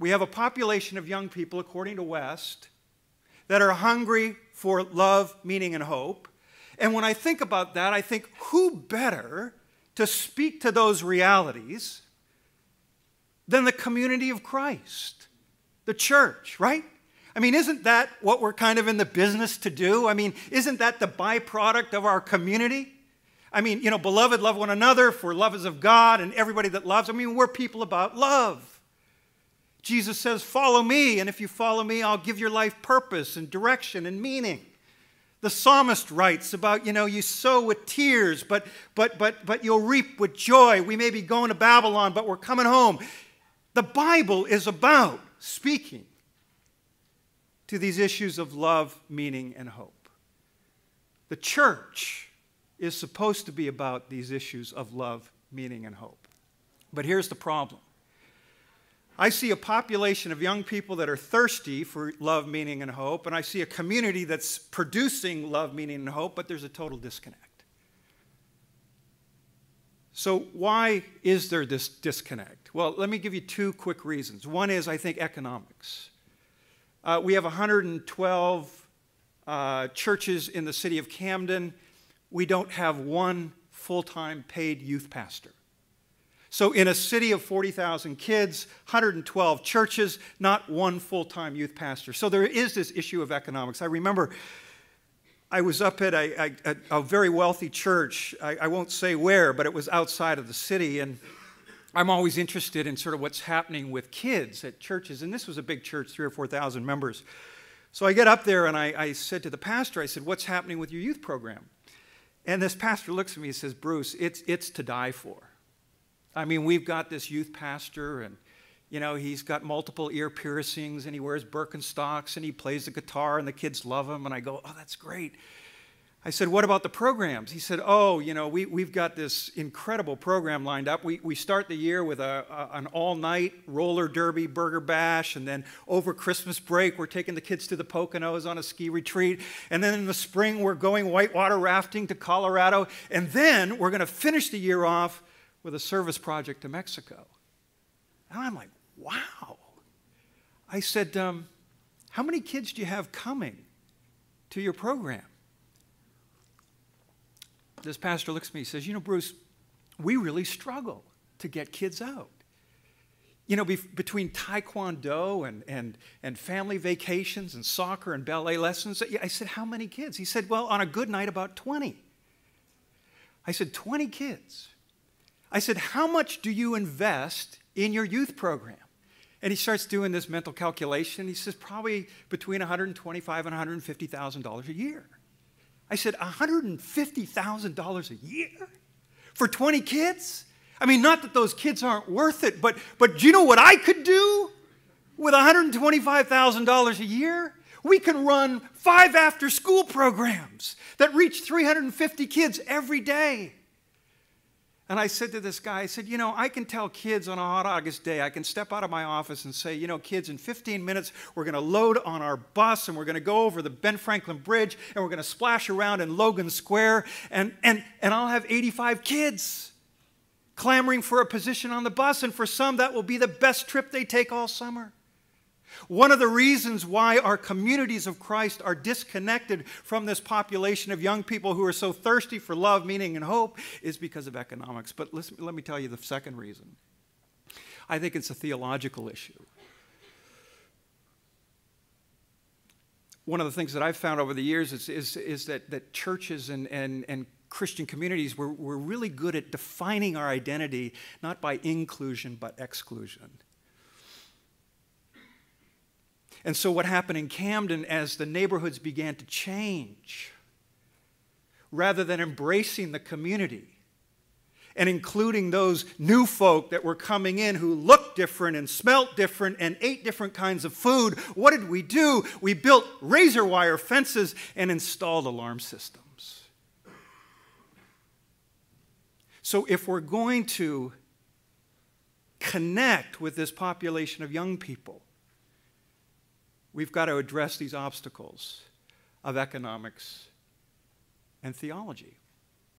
We have a population of young people, according to West, that are hungry for love, meaning, and hope. And when I think about that, I think, who better to speak to those realities than the community of Christ, the church, right? I mean, isn't that what we're kind of in the business to do? I mean, isn't that the byproduct of our community? I mean, you know, beloved, love one another, for love is of God, and everybody that loves. I mean, we're people about love. Jesus says, follow me, and if you follow me, I'll give your life purpose and direction and meaning. The psalmist writes about, you know, you sow with tears, but you'll reap with joy. We may be going to Babylon, but we're coming home. The Bible is about speaking to these issues of love, meaning, and hope. The church is supposed to be about these issues of love, meaning, and hope. But here's the problem. I see a population of young people that are thirsty for love, meaning, and hope, and I see a community that's producing love, meaning, and hope, but there's a total disconnect. So why is there this disconnect? Well, let me give you two quick reasons. One is, I think, economics. We have 112 churches in the city of Camden. We don't have one full-time paid youth pastor. So in a city of 40,000 kids, 112 churches, not one full-time youth pastor. So there is this issue of economics. I remember I was up at a very wealthy church. I won't say where, but it was outside of the city. And I'm always interested in sort of what's happening with kids at churches. And this was a big church, 3,000 or 4,000 members. So I get up there and I said to the pastor, I said, what's happening with your youth program? And this pastor looks at me and says, Bruce, it's to die for. I mean, we've got this youth pastor, and, you know, he's got multiple ear piercings, and he wears Birkenstocks, and he plays the guitar, and the kids love him. And I go, oh, that's great. I said, what about the programs? He said, oh, you know, we've got this incredible program lined up. We start the year with an all-night roller derby, burger bash, and then over Christmas break, we're taking the kids to the Poconos on a ski retreat. And then in the spring, we're going whitewater rafting to Colorado. And then we're going to finish the year off with a service project to Mexico. And I'm like, wow. I said, how many kids do you have coming to your program? This pastor looks at me and says, you know, Bruce, we really struggle to get kids out. You know, between taekwondo and family vacations and soccer and ballet lessons. I said, how many kids? He said, well, on a good night, about 20. I said, 20 kids. I said, how much do you invest in your youth program? And he starts doing this mental calculation. He says, probably between $125,000 and $150,000 a year. I said, $150,000 a year for 20 kids? I mean, not that those kids aren't worth it, but do you know what I could do with $125,000 a year? We can run 5 after-school programs that reach 350 kids every day. And I said to this guy, I said, you know, I can tell kids on a hot August day, I can step out of my office and say, you know, kids, in 15 minutes, we're going to load on our bus and we're going to go over the Ben Franklin Bridge and we're going to splash around in Logan Square and I'll have 85 kids clamoring for a position on the bus, and for some, that will be the best trip they take all summer. One of the reasons why our communities of Christ are disconnected from this population of young people who are so thirsty for love, meaning, and hope is because of economics. But listen, let me tell you the second reason. I think it's a theological issue. One of the things that I've found over the years is that churches and Christian communities, we're really good at defining our identity, not by inclusion, but exclusion. And so what happened in Camden as the neighborhoods began to change, rather than embracing the community and including those new folk that were coming in who looked different and smelt different and ate different kinds of food, what did we do? We built razor wire fences and installed alarm systems. So if we're going to connect with this population of young people, we've got to address these obstacles of economics and theology.